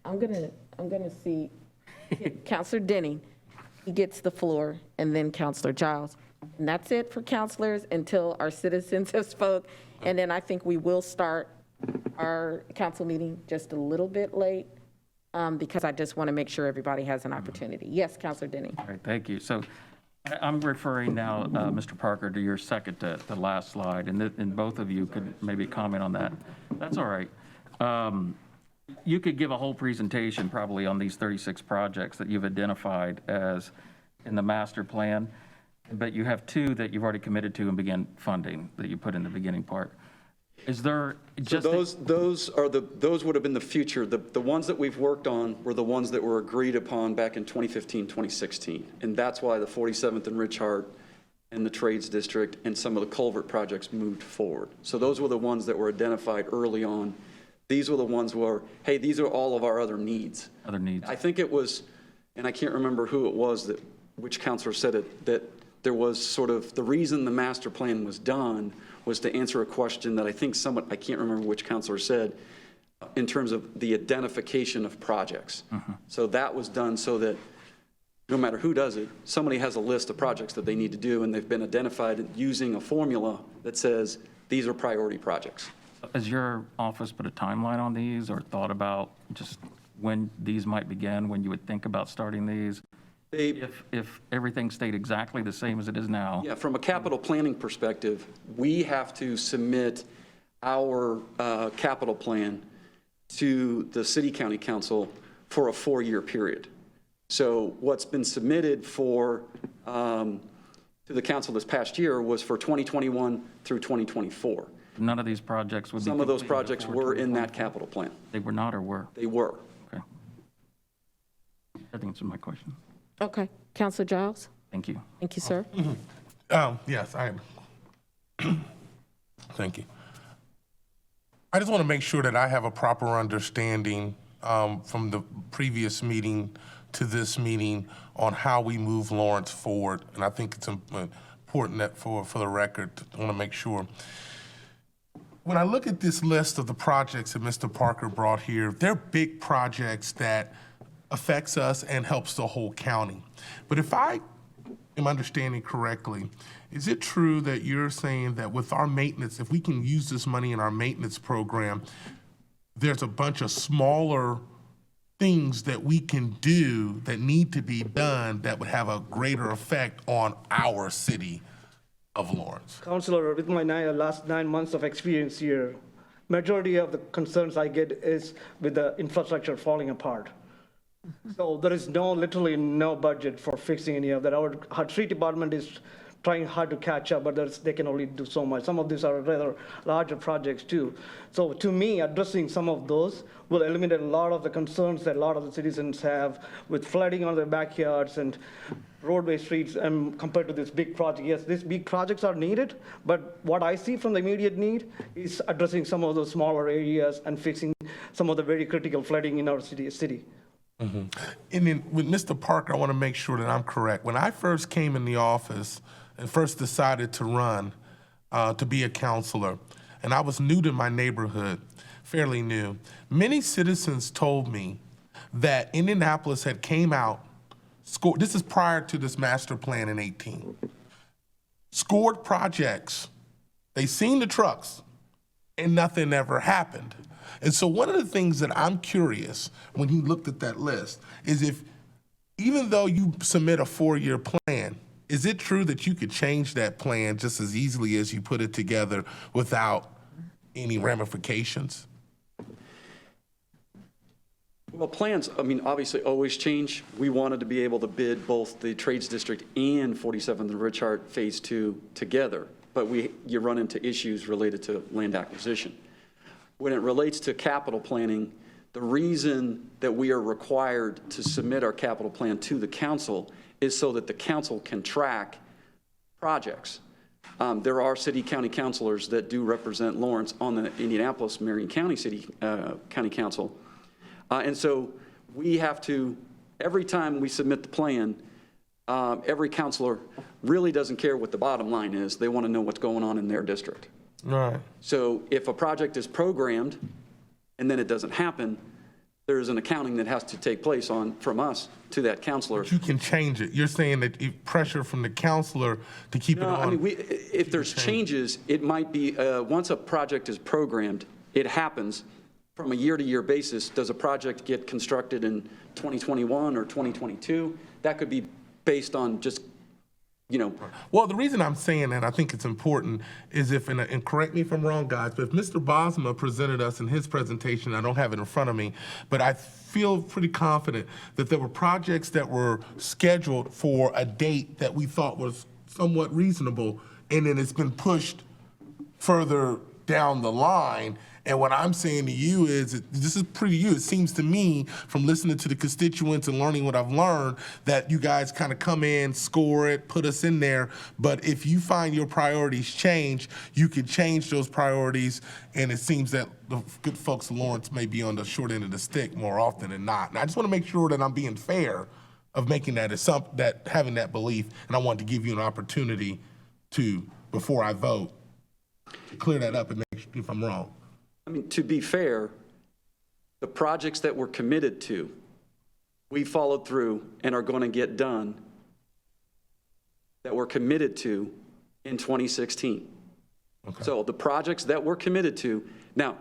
I'm gonna see Councilor Denning. He gets the floor, and then Councilor Giles. And that's it for councilors until our citizens have spoke. And then I think we will start our council meeting just a little bit late because I just want to make sure everybody has an opportunity. Yes, Councilor Denning. All right, thank you. So I'm referring now, Mr. Parker, to your second to last slide, and both of you could maybe comment on that. That's all right. You could give a whole presentation probably on these 36 projects that you've identified as in the master plan, but you have 2 that you've already committed to and began funding that you put in the beginning part. Is there just... So those would have been the future. The ones that we've worked on were the ones that were agreed upon back in 2015, 2016. And that's why the 47th and Rich Hart and the Trades District and some of the culvert projects moved forward. So those were the ones that were identified early on. These were the ones where, hey, these are all of our other needs. Other needs. I think it was, and I can't remember who it was, which counselor said it, that there was sort of, the reason the master plan was done was to answer a question that I think someone, I can't remember which counselor said, in terms of the identification of projects. So that was done so that no matter who does it, somebody has a list of projects that they need to do, and they've been identified using a formula that says these are priority projects. Has your office put a timeline on these or thought about just when these might begin, when you would think about starting these? If everything stayed exactly the same as it is now? Yeah, from a capital planning perspective, we have to submit our capital plan to the city county council for a 4-year period. So what's been submitted to the council this past year was for 2021 through 2024. None of these projects would be Some of those completed projects before were in that 2024? capital plan. They were not or were? They were. Okay. That answers my question. Okay, Councilor Giles. Thank you. Thank you, sir. Yes, thank you. I just want to make sure that I have a proper understanding from the previous meeting to this meeting on how we move Lawrence forward. And I think it's important that for the record, I want to make sure. When I look at this list of the projects that Mr. Parker brought here, they're big projects that affects us and helps the whole county. But if I am understanding correctly, is it true that you're saying that with our maintenance, if we can use this money in our maintenance program, there's a bunch of smaller things that we can do that need to be done that would have a greater effect on our city of Lawrence? Counselor, with my last 9 months of experience here, majority of the concerns I get is with the infrastructure falling apart. So there is literally no budget for fixing any of that. Our street department is trying hard to catch up, but they can only do so much. Some of these are rather larger projects too. So to me, addressing some of those will eliminate a lot of the concerns that a lot of the citizens have with flooding on their backyards and roadway streets compared to this big project. Yes, these big projects are needed, but what I see from the immediate need is addressing some of those smaller areas and fixing some of the very critical flooding in our city. And then with Mr. Parker, I want to make sure that I'm correct. When I first came in the office and first decided to run to be a counselor, and I was new to my neighborhood, fairly new, many citizens told me that Indianapolis had came out, scored, this is prior to this master plan in 18, scored projects, they seen the trucks, and nothing ever happened. And so one of the things that I'm curious when he looked at that list is if, even though you submit a 4-year plan, is it true that you could change that plan just as easily as you put it together without any ramifications? Well, plans, I mean, obviously always change. We wanted to be able to bid both the Trades District and 47th and Richard Phase 2 together, but you run into issues related to land acquisition. When it relates to capital planning, the reason that we are required to submit our capital plan to the council is so that the council can track projects. There are city-county councilors that do represent Lawrence on the Indianapolis-Marion County County Council. And so we have to, every time we submit the plan, every counselor really doesn't care what the bottom line is. They want to know what's going on in their district. Right. So if a project is programmed and then it doesn't happen, there's an accounting that has to take place from us to that counselor. But you can change it. You're saying that pressure from the counselor to keep it on. I mean, if there's changes, it might be, once a project is programmed, it happens. From a year-to-year basis, does a project get constructed in 2021 or 2022? That could be based on just, you know. Well, the reason I'm saying that, I think it's important, is if, and correct me if I'm wrong, guys, but if Mr. Bosma presented us in his presentation, I don't have it in front of me, but I feel pretty confident that there were projects that were scheduled for a date that we thought was somewhat reasonable, and then it's been pushed further down the line. And what I'm saying to you is, this is pretty you. It seems to me, from listening to the constituents and learning what I've learned, that you guys kind of come in, score it, put us in there. But if you find your priorities change, you can change those priorities. And it seems that the good folks of Lawrence may be on the short end of the stick more often than not. And I just want to make sure that I'm being fair of making that that having that belief. And I want to give you an opportunity to, before I vote, to clear that up and make sure if I'm wrong. I mean, to be fair, the projects that we're committed to, we followed through and are going to get done that we're committed to in 2016. Okay. So the projects that we're committed to, now,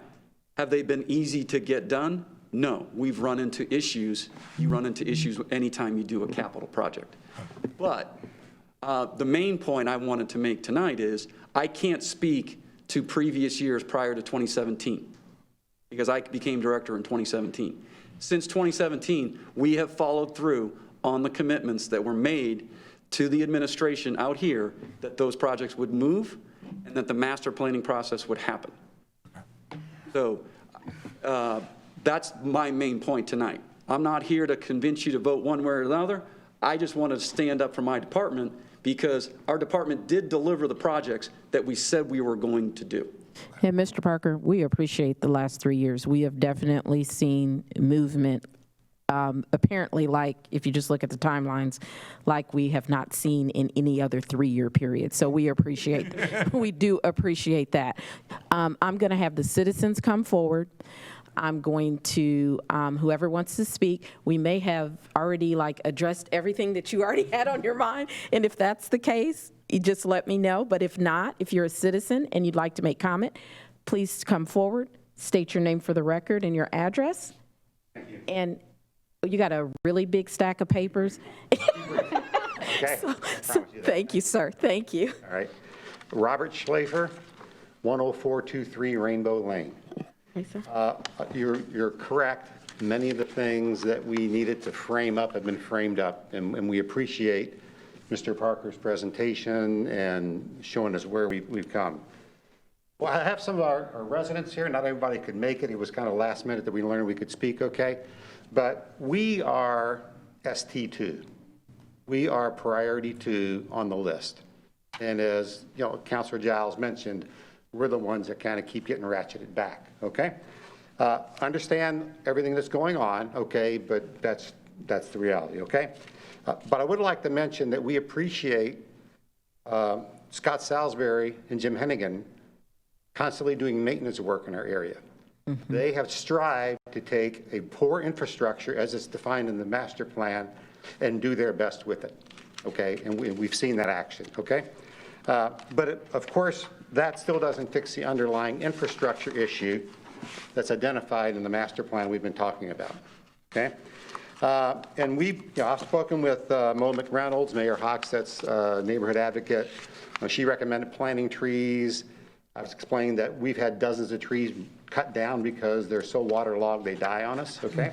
have they been easy to get done? No, we've run into issues. You run into issues anytime you do a capital project. But the main point I wanted to make tonight is I can't speak to previous years prior to 2017, because I became director in 2017. Since 2017, we have followed through on the commitments that were made to the administration out here that those projects would move and that the master planning process would happen. So that's my main point tonight. I'm not here to convince you to vote one way or another. I just want to stand up for my department, because our department did deliver the projects that we said we were going to do. And Mr. Parker, we appreciate the last 3 years. We have definitely seen movement, apparently, like, if you just look at the timelines, like we have not seen in any other 3-year period. So we appreciate, we do appreciate that. I'm going to have the citizens come forward. I'm going to, whoever wants to speak, we may have already addressed everything that you already had on your mind. And if that's the case, you just let me know. But if not, if you're a citizen and you'd like to make comment, please come forward, state your name for the record and your address. Thank you. And you got a really big stack of papers. Okay. So thank you, sir. Thank you. All right. Robert Schlafer, 10423 Rainbow Lane. Okay, sir. You're correct. Many of the things that we needed to frame up have been framed up, and we appreciate Mr. Parker's presentation and showing us where we've come. Well, I have some of our residents here. Not everybody could make it. It was kind of last minute that we learned we could speak, okay? But we are ST2. we are priority 2 on the list. And as, you know, Councilor Giles mentioned, we're the ones that kind of keep getting ratcheted back, okay? Understand everything that's going on, okay, but that's the reality, okay? But I would like to mention that we appreciate Scott Salisbury and Jim Hennigan constantly doing maintenance work in our area. They have strived to take a poor infrastructure as it's defined in the master plan and do their best with it, okay? And we've seen that action, okay? But of course, that still doesn't fix the underlying infrastructure issue that's identified in the master plan we've been talking about, okay? And I've spoken with Mo McReynolds, Mayor Hockstedt's neighborhood advocate. She recommended planting trees. I was explaining that we've had dozens of trees cut down because they're so waterlogged they die on us, okay?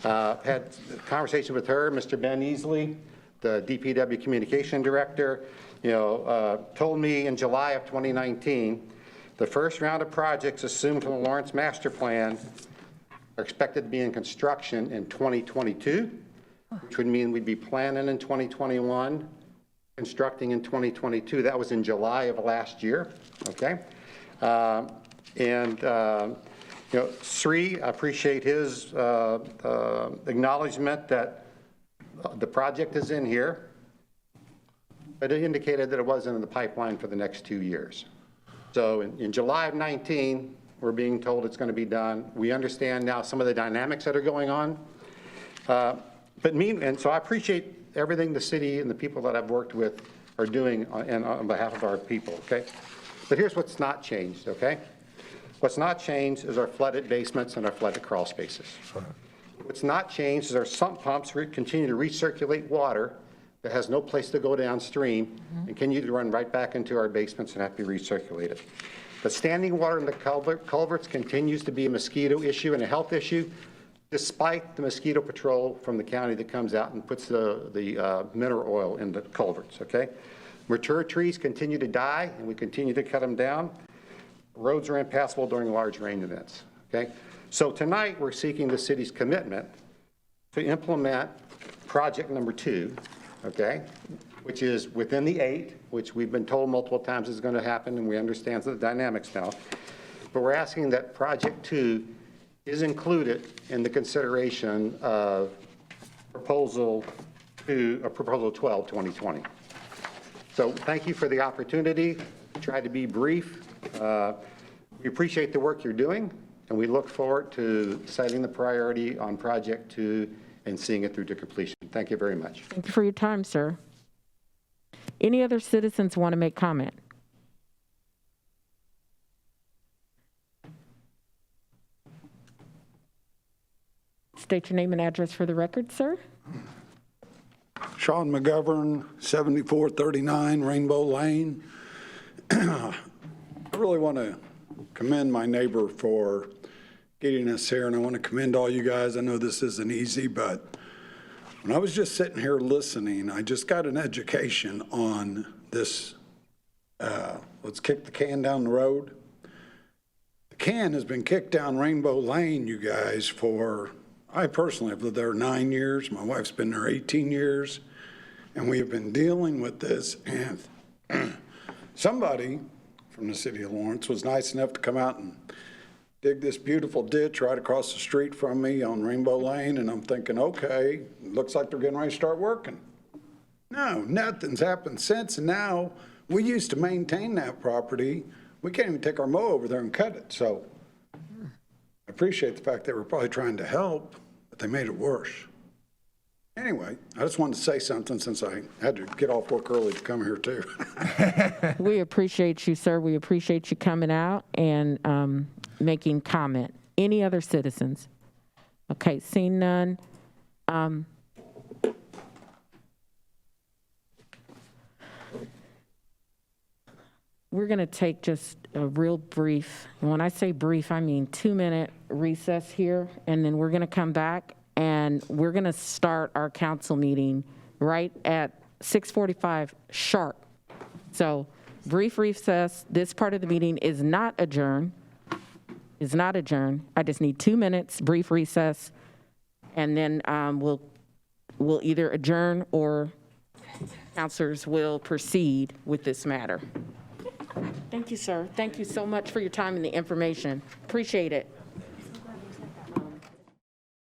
Had a conversation with her, Mr. Ben Easley, the DPW communication director, told me in July of 2019, the first round of projects assumed from the Lawrence Master Plan are expected to be in construction in 2022, which would mean we'd be planning in 2021, constructing in 2022. That was in July of last year, okay? Sri, I appreciate his acknowledgement that the project is in here, but it indicated that it wasn't in the pipeline for the next 2 years. So in July of 19, we're being told it's going to be done. We understand now some of the dynamics that are going on. And so I appreciate everything the city and the people that I've worked with are doing on behalf of our people, okay? But here's what's not changed, okay? What's not changed is our flooded basements and our flooded crawl spaces. What's not changed is our sump pumps continue to recirculate water that has no place to go downstream and continue to run right back into our basements and have to be recirculated. The standing water in the culverts continues to be a mosquito issue and a health issue, despite the mosquito patrol from the county that comes out and puts the mineral oil in the culverts, okay? Mature trees continue to die, and we continue to cut them down. Roads are impassable during large rain events, okay? So tonight, we're seeking the city's commitment to implement project number 2, okay, which is within the 8, which we've been told multiple times is going to happen, and we understand the dynamics now. But we're asking that project 2 is included in the consideration of proposal 12, 2020. So thank you for the opportunity. Try to be brief. We appreciate the work you're doing, and we look forward to setting the priority on project 2 and seeing it through to completion. Thank you very much. Thank you for your time, sir. Any other citizens want to make comment? State your name and address for the record, sir. Sean McGovern, 7439 Rainbow Lane. I really want to commend my neighbor for getting us here, and I want to commend all you guys. I know this isn't easy, but when I was just sitting here listening, I just got an education on this, let's kick the can down the road. The can has been kicked down Rainbow Lane, you guys, I personally have lived there 9 years. My wife's been there 18 years, and we have been dealing with this. And somebody from the city of Lawrence was nice enough to come out and dig this beautiful ditch right across the street from me on Rainbow Lane, and I'm thinking, okay, looks like they're getting ready to start working. No, nothing's happened since, and now we used to maintain that property. We can't even take our mow over there and cut it, so I appreciate the fact they were probably trying to help, but they made it worse. Anyway, I just wanted to say something since I had to get off work early to come here too. We appreciate you, sir. We appreciate you coming out and making comment. Any other citizens? Okay, seeing none. We're going to take just a real brief, and when I say brief, I mean 2-minute recess here, and then we're going to come back and we're going to start our council meeting right at 6:45 sharp. So brief recess. This part of the meeting is not adjourned. I just need 2 minutes, brief recess, and then we'll either adjourn or counselors will proceed with this matter. Thank you, sir. Thank you so much for your time and the information. Appreciate it.